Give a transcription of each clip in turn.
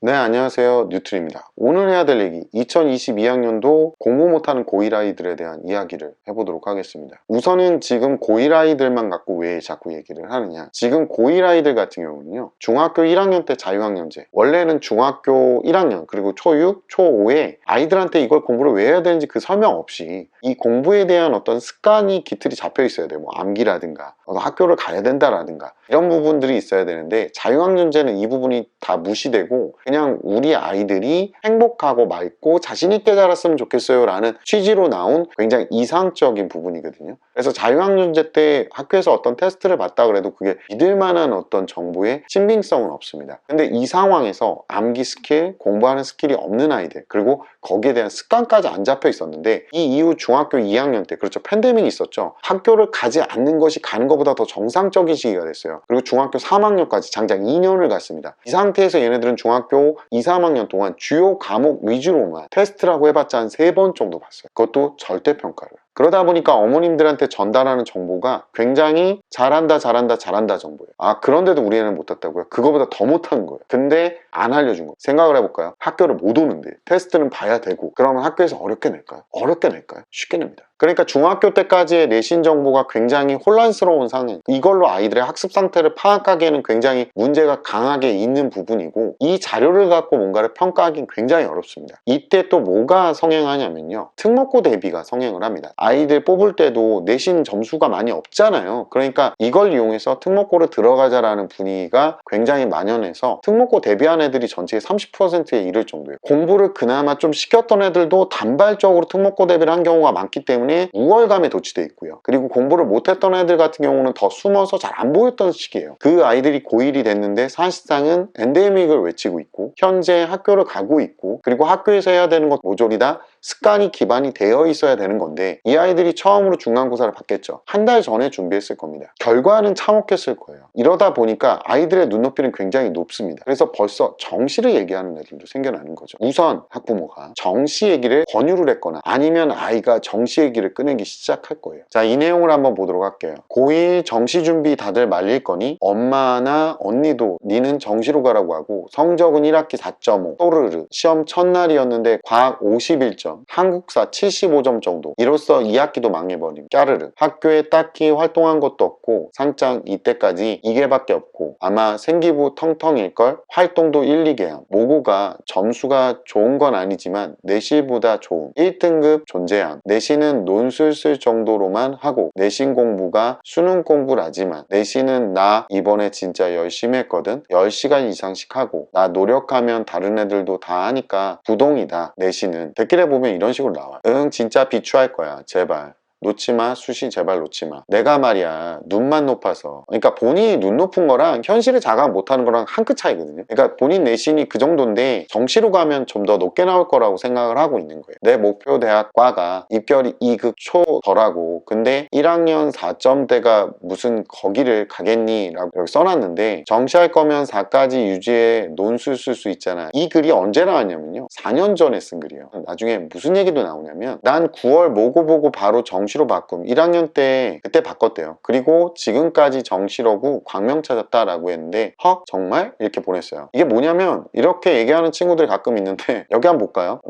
네, 안녕하세요. 뉴트리입니다. 오늘 해야 될 얘기, 2022학년도 공부 못하는 고1 아이들에 대한 이야기를 해보도록 하겠습니다. 우선은 지금 고1 아이들만 갖고 왜 자꾸 얘기를 하느냐, 지금 고1 아이들 같은 경우는요, 중학교 1학년 때 자유학년제, 원래는 중학교 1학년 그리고 초6, 초5에 아이들한테 이걸 공부를 왜 해야 되는지 그 설명 없이 이 공부에 대한 어떤 습관이 깃틀이 잡혀 있어야 돼요. 뭐 암기라든가 학교를 가야 된다라든가 이런 부분들이 있어야 되는데, 자유학년제는 이 부분이 다 무시되고 그냥 우리 아이들이 행복하고 맑고 자신있게 자랐으면 좋겠어요 라는 취지로 나온 굉장히 이상적인 부분이거든요. 그래서 자유학년제 때 학교에서 어떤 테스트를 봤다 그래도 그게 믿을 만한 어떤 정보의 신빙성은 없습니다. 근데 이 상황에서 암기 스킬, 공부하는 스킬이 없는 아이들, 그리고 거기에 대한 습관까지 안 잡혀 있었는데, 이 이후 중학교 2학년 때, 그렇죠, 팬데믹이 있었죠. 학교를 가지 않는 것이 가는 것보다 더 정상적인 시기가 됐어요. 그리고 중학교 3학년까지 장장 2년을 갔습니다. 이 상태에서 얘네들은 중학교 2, 3학년 동안 주요 과목 위주로만 테스트라고 해봤자 한 3번 정도 봤어요. 그것도 절대평가를. 그러다 보니까 어머님들한테 전달하는 정보가 굉장히 잘한다 정보예요. 아, 그런데도 우리 애는 못했다고요? 그거보다 더 못하는 거예요. 근데 안 알려준 거예요. 생각을 해볼까요? 학교를 못 오는데 테스트는 봐야 되고, 그러면 학교에서 어렵게 낼까요? 어렵게 낼까요? 쉽게 냅니다. 그러니까 중학교 때까지의 내신 정보가 굉장히 혼란스러운 상황, 이걸로 아이들의 학습 상태를 파악하기에는 굉장히 문제가 강하게 있는 부분이고, 이 자료를 갖고 뭔가를 평가하기는 굉장히 어렵습니다. 이때 또 뭐가 성행하냐면요, 특목고 대비가 성행을 합니다. 아이들 뽑을 때도 내신 점수가 많이 없잖아요. 그러니까 이걸 이용해서 특목고를 들어가자라는 분위기가 굉장히 만연해서 특목고 대비한 애들이 전체의 30%에 이를 정도예요. 공부를 그나마 좀 시켰던 애들도 단발적으로 특목고 대비를 한 경우가 많기 때문에 우월감에 도취돼 있고요. 그리고 공부를 못했던 애들 같은 경우는 더 숨어서 잘 안 보였던 시기예요. 그 아이들이 고1이 됐는데 사실상은 엔데믹을 외치고 있고, 현재 학교를 가고 있고, 그리고 학교에서 해야 되는 것 모조리 다 습관이 기반이 되어 있어야 되는 건데, 이 아이들이 처음으로 중간고사를 받겠죠. 한 달 전에 준비했을 겁니다. 결과는 참혹했을 거예요. 이러다 보니까 아이들의 눈높이는 굉장히 높습니다. 그래서 벌써 정시를 얘기하는 애들도 생겨나는 거죠. 우선 학부모가 정시 얘기를 권유를 했거나 아니면 아이가 정시 얘기를 꺼내기 시작할 거예요. 자, 이 내용을 한번 보도록 할게요. 고1 정시 준비 다들 말릴 거니 엄마나 언니도 니는 정시로 가라고 하고, 성적은 1학기 4.5, 또르르, 시험 첫날이었는데 과학 51점, 한국사 75점 정도, 이로써 2학기도 망해버림, 까르르. 학교에 딱히 활동한 것도 없고 상장 이때까지 이게밖에 없고 아마 생기부 텅텅일걸. 활동도 1, 2개 함. 모고가 점수가 좋은 건 아니지만 내실보다 좋음. 1등급 존재함. 내신은 논술 쓸 정도로만 하고, 내신 공부가 수능 공부라지만 내신은 나 이번에 진짜 열심히 했거든, 10시간 이상씩 하고, 나 노력하면 다른 애들도 다 하니까 부동이다 내신은. 댓글에 보면 이런 식으로 나와요. 응, 진짜 비추할 거야, 제발 놓지마, 수시 제발 놓지마. 내가 말이야 눈만 높아서, 그러니까 본인이 눈 높은 거랑 현실을 자각 못하는 거랑 한 끗 차이거든요. 그러니까 본인 내신이 그 정도인데 정시로 가면 좀 더 높게 나올 거라고 생각을 하고 있는 거예요. 내 목표 대학과가 입결이 2급 초더라고. 근데 1학년 4점대가 무슨 거기를 가겠니? 라고 여기 써놨는데, 정시할 거면 4까지 유지해 논술 쓸 수 있잖아. 이 글이 언제 나왔냐면요, 4년 전에 쓴 글이에요. 나중에 무슨 얘기도 나오냐면, 난 9월 모고 보고 바로 정시로 바꿈. 1학년 때 그때 바꿨대요. 그리고 지금까지 정시로고 광명 찾았다라고 했는데, 헉 정말? 이렇게 보냈어요. 이게 뭐냐면, 이렇게 얘기하는 친구들이 가끔 있는데 여기 한번 볼까요?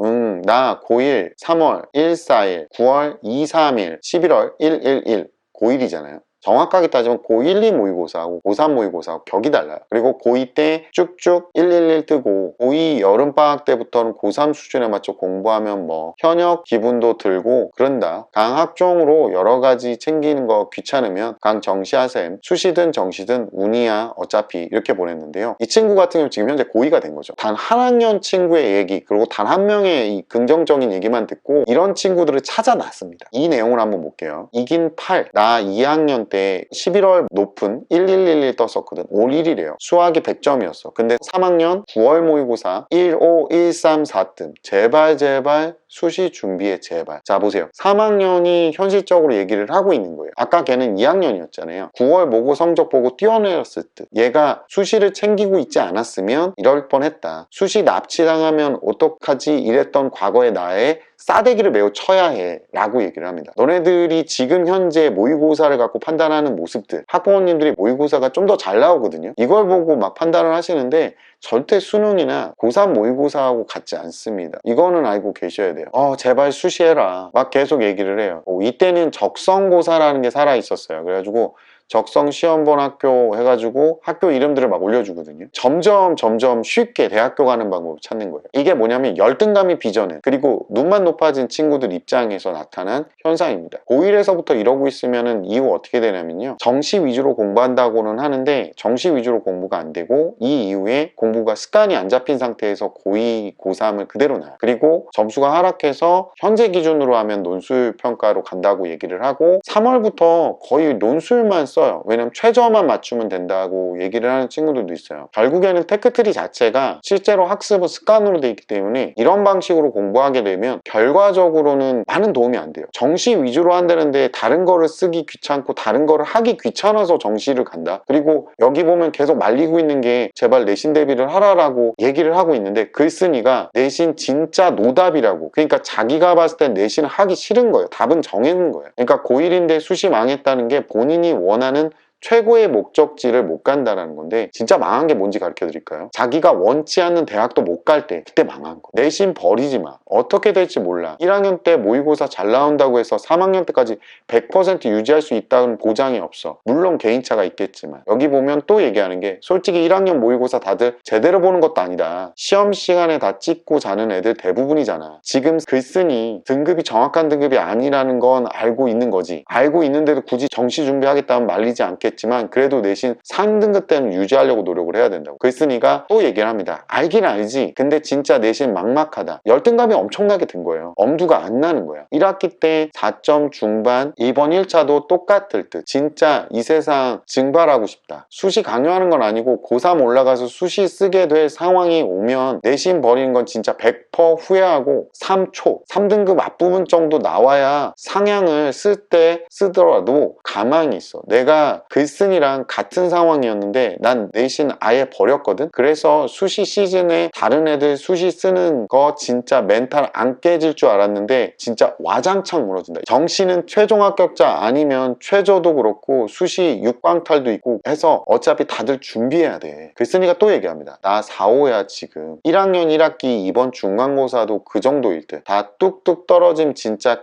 나 고1 3월 141, 9월 231, 11월 111, 고1이잖아요. 정확하게 따지면 고1, 2 모의고사하고 고3 모의고사하고 격이 달라요. 그리고 고2 때 쭉쭉 111 뜨고, 고2 여름방학 때부터는 고3 수준에 맞춰 공부하면 뭐 현역 기분도 들고 그런다. 강 학종으로 여러가지 챙기는 거 귀찮으면 강 정시하셈. 수시든 정시든 운이야 어차피, 이렇게 보냈는데요. 이 친구 같은 경우 지금 현재 고2가 된 거죠. 단 한 학년 친구의 얘기, 그리고 단 한 명의 이 긍정적인 얘기만 듣고 이런 친구들을 찾아놨습니다. 이 내용을 한번 볼게요. 이긴 8, 나 2학년 때 11월 높은 1111 떴었거든. 올 1일이에요. 수학이 100점이었어. 근데 3학년 9월 모의고사 15, 13, 4등. 제발 수시 준비해 제발. 자 보세요, 3학년이 현실적으로 얘기를 하고 있는 거예요. 아까 걔는 2학년이었잖아요 9월 모고 성적 보고 뛰어내렸을 듯. 얘가 수시를 챙기고 있지 않았으면 이럴 뻔했다. 수시 납치당하면 어떡하지 이랬던 과거의 나의 싸대기를 매우 쳐야 해 라고 얘기를 합니다. 너네들이 지금 현재 모의고사를 갖고 판단하는 모습들, 학부모님들이 모의고사가 좀 더 잘 나오거든요. 이걸 보고 막 판단을 하시는데 절대 수능이나 고3 모의고사하고 같지 않습니다. 이거는 알고 계셔야 돼요. 제발 수시해라 막 계속 얘기를 해요. 이때는 적성고사라는 게 살아 있었어요. 그래가지고 적성 시험 본 학교 해가지고 학교 이름들을 막 올려주거든요. 점점 쉽게 대학교 가는 방법을 찾는 거예요. 이게 뭐냐면 열등감이 빚어낸, 그리고 눈만 높아진 친구들 입장에서 나타난 현상입니다. 고1에서부터 이러고 있으면 이후 어떻게 되냐면요, 정시 위주로 공부한다고는 하는데 정시 위주로 공부가 안 되고 이 이후에 공부가 습관이 안 잡힌 상태에서 고2, 고3을 그대로 놔요. 그리고 점수가 하락해서 현재 기준으로 하면 논술 평가로 간다고 얘기를 하고 3월부터 거의 논술만 써요. 왜냐면 최저만 맞추면 된다고 얘기를 하는 친구들도 있어요. 결국에는 테크트리 자체가 실제로 학습은 습관으로 되어 있기 때문에 이런 방식으로 공부하게 되면 결과적으로는 많은 도움이 안 돼요. 정시 위주로 한다는데 다른 거를 쓰기 귀찮고 다른 거를 하기 귀찮아서 정시를 간다. 그리고 여기 보면 계속 말리고 있는 게 제발 내신 대비를 하라라고 얘기를 하고 있는데, 글쓴이가 내신 진짜 노답이라고, 그러니까 자기가 봤을 땐 내신을 하기 싫은 거예요. 답은 정해놓은 거예요. 그러니까 고1인데 수시 망했다는 게 본인이 원하는 최고의 목적지를 못 간다는 건데, 진짜 망한 게 뭔지 가르쳐 드릴까요? 자기가 원치 않는 대학도 못 갈 때, 그때 망한 거. 내신 버리지 마. 어떻게 될지 몰라. 1학년 때 모의고사 잘 나온다고 해서 3학년 때까지 100% 유지할 수 있다는 보장이 없어. 물론 개인차가 있겠지만 여기 보면 또 얘기하는 게, 솔직히 1학년 모의고사 다들 제대로 보는 것도 아니다. 시험 시간에 다 찍고 자는 애들 대부분이잖아. 지금 글쓴이 등급이 정확한 등급이 아니라는 건 알고 있는 거지. 알고 있는데도 굳이 정시 준비하겠다면 말리지 않겠지. 지만 그래도 내신 3등급 때는 유지하려고 노력을 해야 된다고. 글쓴이가 또 얘기를 합니다. 알긴 알지. 근데 진짜 내신 막막하다. 열등감이 엄청나게 든 거예요. 엄두가 안 나는 거야. 1학기 때 4점 중반, 이번 1차도 똑같을 듯. 진짜 이 세상 증발하고 싶다. 수시 강요하는 건 아니고 고3 올라가서 수시 쓰게 될 상황이 오면 내신 버리는 건 진짜 100% 후회하고 3초, 3등급 앞부분 정도 나와야 상향을 쓸 때 쓰더라도 가만히 있어. 내가 글쓴이랑 같은 상황이었는데 난 내신 아예 버렸거든. 그래서 수시 시즌에 다른 애들 수시 쓰는 거 진짜 멘탈 안 깨질 줄 알았는데 진짜 와장창 무너진다. 정시는 최종 합격자 아니면 최저도 그렇고 수시 6광탈도 있고 해서 어차피 다들 준비해야 돼. 글쓴이가 또 얘기합니다. 나 4호야 지금. 1학년 1학기 이번 중간고사도 그 정도일 때 다 뚝뚝 떨어짐 진짜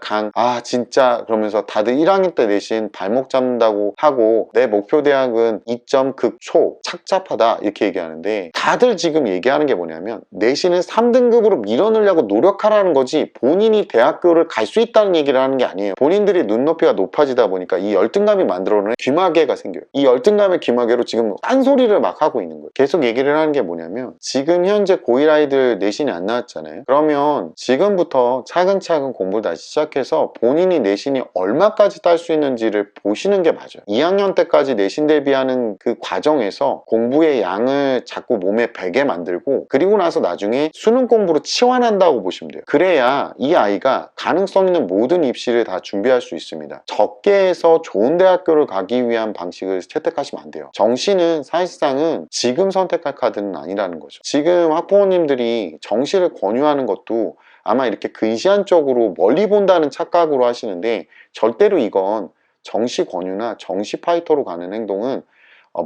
진짜 그러면서 다들 1학년 때 내신 발목 잡는다고 하고 내 목표 대학은 2점 극초 착잡하다 이렇게 얘기하는데, 다들 지금 얘기하는 게 뭐냐면 내신을 3등급으로 밀어넣으려고 노력하라는 거지 본인이 대학교를 갈 수 있다는 얘기를 하는 게 아니에요. 본인들이 눈높이가 높아지다 보니까 이 열등감이 만들어내는 귀마개가 생겨요. 이 열등감의 귀마개로 지금 딴소리를 막 하고 있는 거예요. 계속 얘기를 하는 게 뭐냐면, 지금 현재 고1 아이들 내신이 안 나왔잖아요. 그러면 지금부터 차근차근 공부를 다시 시작해서 본인이 내신이 얼마까지 딸 수 있는지를 보시는 게 맞아요. 2학년 때까지 내신 대비하는 그 과정에서 공부의 양을 자꾸 몸에 배게 만들고, 그리고 나서 나중에 수능 공부로 치환한다고 보시면 돼요. 그래야 이 아이가 가능성 있는 모든 입시를 다 준비할 수 있습니다. 적게 해서 좋은 대학교를 가기 위한 방식을 채택하시면 안 돼요. 정시는 사실상은 지금 선택할 카드는 아니라는 거죠. 지금 학부모님들이 정시를 권유하는 것도 아마 이렇게 근시안적으로 멀리 본다는 착각으로 하시는데, 절대로 이건 정시 권유나 정시 파이터로 가는 행동은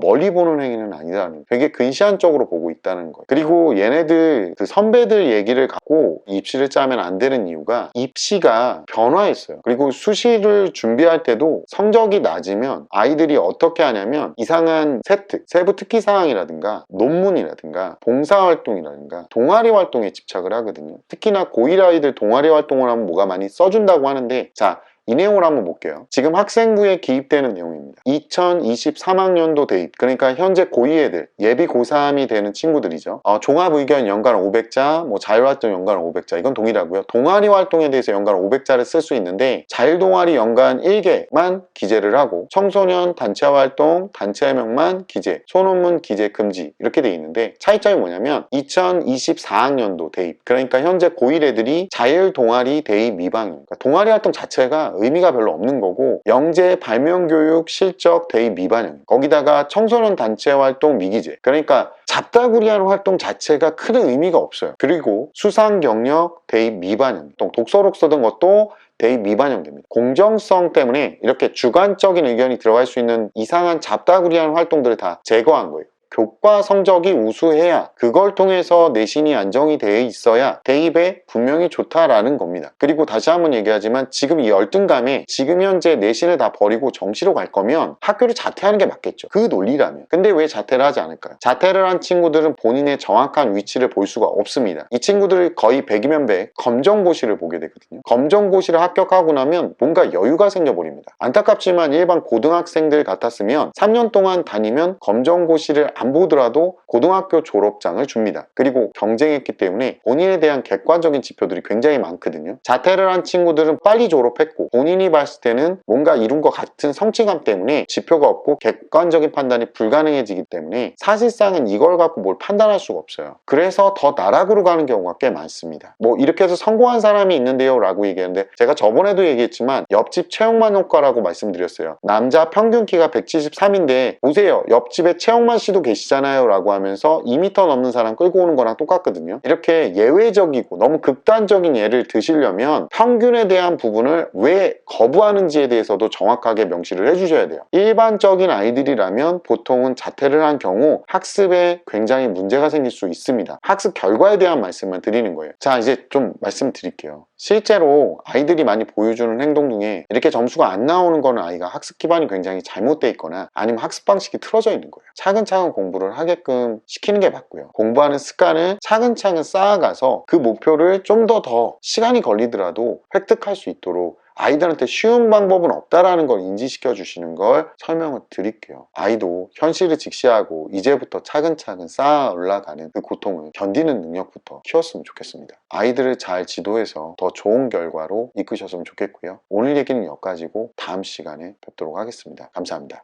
멀리 보는 행위는 아니라는 거예요. 되게 근시안적으로 보고 있다는 거예요. 그리고 얘네들 그 선배들 얘기를 갖고 입시를 짜면 안 되는 이유가, 입시가 변화했어요. 그리고 수시를 준비할 때도 성적이 낮으면 아이들이 어떻게 하냐면 이상한 세부 특기사항이라든가 논문이라든가 봉사활동이라든가 동아리 활동에 집착을 하거든요. 특히나 고1 아이들 동아리 활동을 하면 뭐가 많이 써준다고 하는데, 자, 이 내용을 한번 볼게요. 지금 학생부에 기입되는 내용입니다. 2023학년도 대입, 그러니까 현재 고2 애들, 예비 고3이 되는 친구들이죠. 종합의견 연간 500자, 자율활동 연간 500자, 이건 동일하고요. 동아리 활동에 대해서 연간 500자를 쓸 수 있는데 자율동아리 연간 1개만 기재를 하고, 청소년 단체활동 단체명만 기재, 소논문 기재 금지 이렇게 돼 있는데, 차이점이 뭐냐면 2024학년도 대입, 그러니까 현재 고1 애들이 자율동아리 대입 미방입니다. 그러니까 동아리 활동 자체가 의미가 별로 없는 거고, 영재 발명교육 실적 대입 미반영, 거기다가 청소년 단체 활동 미기재, 그러니까 잡다구리한 활동 자체가 큰 의미가 없어요. 그리고 수상 경력 대입 미반영, 또 독서록 쓰던 것도 대입 미반영됩니다. 공정성 때문에 이렇게 주관적인 의견이 들어갈 수 있는 이상한 잡다구리한 활동들을 다 제거한 거예요. 교과 성적이 우수해야, 그걸 통해서 내신이 안정이 되어 있어야 대입에 분명히 좋다라는 겁니다. 그리고 다시 한번 얘기하지만 지금 이 열등감에 지금 현재 내신을 다 버리고 정시로 갈 거면 학교를 자퇴하는 게 맞겠죠. 그 논리라면. 근데 왜 자퇴를 하지 않을까요? 자퇴를 한 친구들은 본인의 정확한 위치를 볼 수가 없습니다. 이 친구들이 거의 100이면 100 검정고시를 보게 되거든요. 검정고시를 합격하고 나면 뭔가 여유가 생겨버립니다. 안타깝지만 일반 고등학생들 같았으면 3년 동안 다니면 검정고시를 안 보더라도 고등학교 졸업장을 줍니다. 그리고 경쟁했기 때문에 본인에 대한 객관적인 지표들이 굉장히 많거든요. 자퇴를 한 친구들은 빨리 졸업했고 본인이 봤을 때는 뭔가 이룬 것 같은 성취감 때문에 지표가 없고 객관적인 판단이 불가능해지기 때문에 사실상은 이걸 갖고 뭘 판단할 수가 없어요. 그래서 더 나락으로 가는 경우가 꽤 많습니다. 뭐 이렇게 해서 성공한 사람이 있는데요 라고 얘기했는데, 제가 저번에도 얘기했지만 옆집 최영만 효과라고 말씀드렸어요. 남자 평균 키가 173인데 보세요, 옆집에 최영만 씨도 계시잖아요 라고 하면서 2m 넘는 사람 끌고 오는 거랑 똑같거든요. 이렇게 예외적이고 너무 극단적인 예를 드시려면 평균에 대한 부분을 왜 거부하는지에 대해서도 정확하게 명시를 해주셔야 돼요. 일반적인 아이들이라면 보통은 자퇴를 한 경우 학습에 굉장히 문제가 생길 수 있습니다. 학습 결과에 대한 말씀을 드리는 거예요. 자, 이제 좀 말씀드릴게요. 실제로 아이들이 많이 보여주는 행동 중에 이렇게 점수가 안 나오는 거는 아이가 학습 기반이 굉장히 잘못돼 있거나 아니면 학습 방식이 틀어져 있는 거예요. 차근차근 공부를 하게끔 시키는 게 맞고요. 공부하는 습관을 차근차근 쌓아가서 그 목표를 좀 더 시간이 걸리더라도 획득할 수 있도록 아이들한테 쉬운 방법은 없다라는 걸 인지시켜 주시는 걸 설명을 드릴게요. 아이도 현실을 직시하고 이제부터 차근차근 쌓아 올라가는 그 고통을 견디는 능력부터 키웠으면 좋겠습니다. 아이들을 잘 지도해서 더 좋은 결과로 이끄셨으면 좋겠고요. 오늘 얘기는 여기까지고 다음 시간에 뵙도록 하겠습니다. 감사합니다.